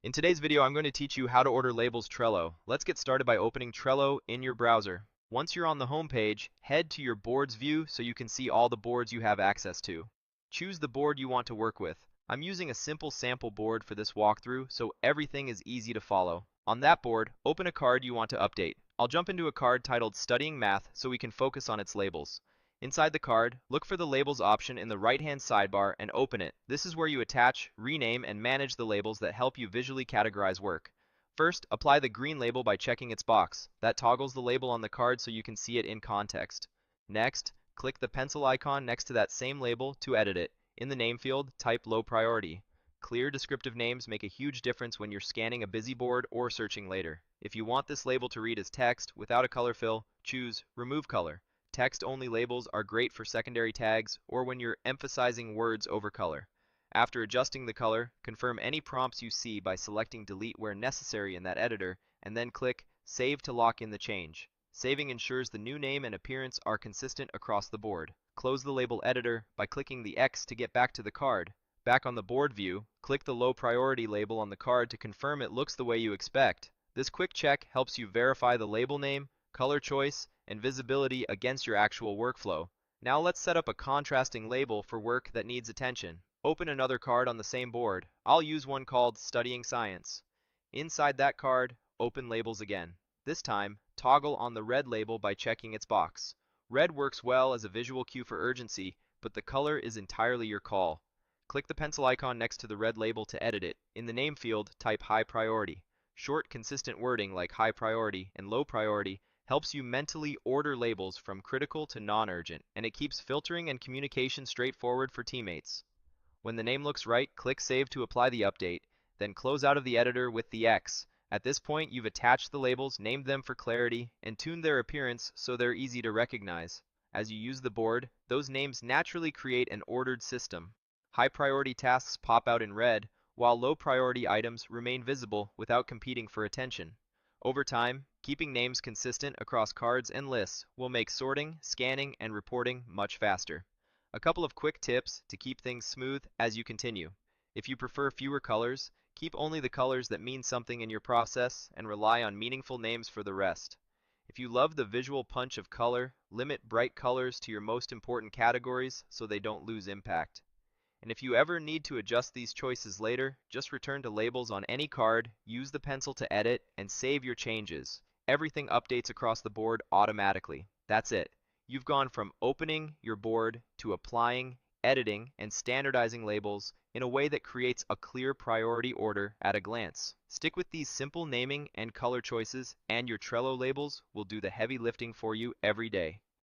In today's video, I'm going to teach you how to order labels Trello. Let's get started by opening Trello in your browser. Once you're on the home page, head to your boards view so you can see all the boards you have access to. Choose the board you want to work with. I'm using a simple sample board for this walkthrough, so everything is easy to follow. On that board, open a card you want to update. I'll jump into a card titled Studying Math so we can focus on its labels. Inside the card, look for the Labels option in the right-hand sidebar and open it. This is where you attach, rename, and manage the labels that help you visually categorize work. First, apply the green label by checking its box. That toggles the label on the card so you can see it in context. Next, click the pencil icon next to that same label to edit it. In the name field, type low priority. Clear descriptive names make a huge difference when you're scanning a busy board or searching later. If you want this label to read as text without a color fill, choose Remove Color. Text-only labels are great for secondary tags or when you're emphasizing words over color. After adjusting the color, confirm any prompts you see by selecting Delete where necessary in that editor, and then click Save to lock in the change. Saving ensures the new name and appearance are consistent across the board. Close the label editor by clicking the X to get back to the card. Back on the board view, click the low priority label on the card to confirm it looks the way you expect. This quick check helps you verify the label name, color choice, and visibility against your actual workflow. Now let's set up a contrasting label for work that needs attention. Open another card on the same board. I'll use one called Studying Science. Inside that card, open Labels again. This time, toggle on the red label by checking its box. Red works well as a visual cue for urgency, but the color is entirely your call. Click the pencil icon next to the red label to edit it. In the name field, type High Priority. Short, consistent wording like High Priority and Low Priority helps you mentally order labels from critical to non-urgent, and it keeps filtering and communication straightforward for teammates. When the name looks right, click Save to apply the update, then close out of the editor with the X. At this point, you've attached the labels, named them for clarity, and tuned their appearance so they're easy to recognize. As you use the board, those names naturally create an ordered system. High priority tasks pop out in red, while low priority items remain visible without competing for attention. Over time, keeping names consistent across cards and lists will make sorting, scanning, and reporting much faster. A couple of quick tips to keep things smooth as you continue. If you prefer fewer colors, keep only the colors that mean something in your process and rely on meaningful names for the rest. If you love the visual punch of color, limit bright colors to your most important categories so they don't lose impact. And if you ever need to adjust these choices later, just return to labels on any card, use the pencil to edit, and save your changes. Everything updates across the board automatically. That's it. You've gone from opening your board to applying, editing, and standardizing labels in a way that creates a clear priority order at a glance. Stick with these simple naming and color choices, and your Trello labels will do the heavy lifting for you every day.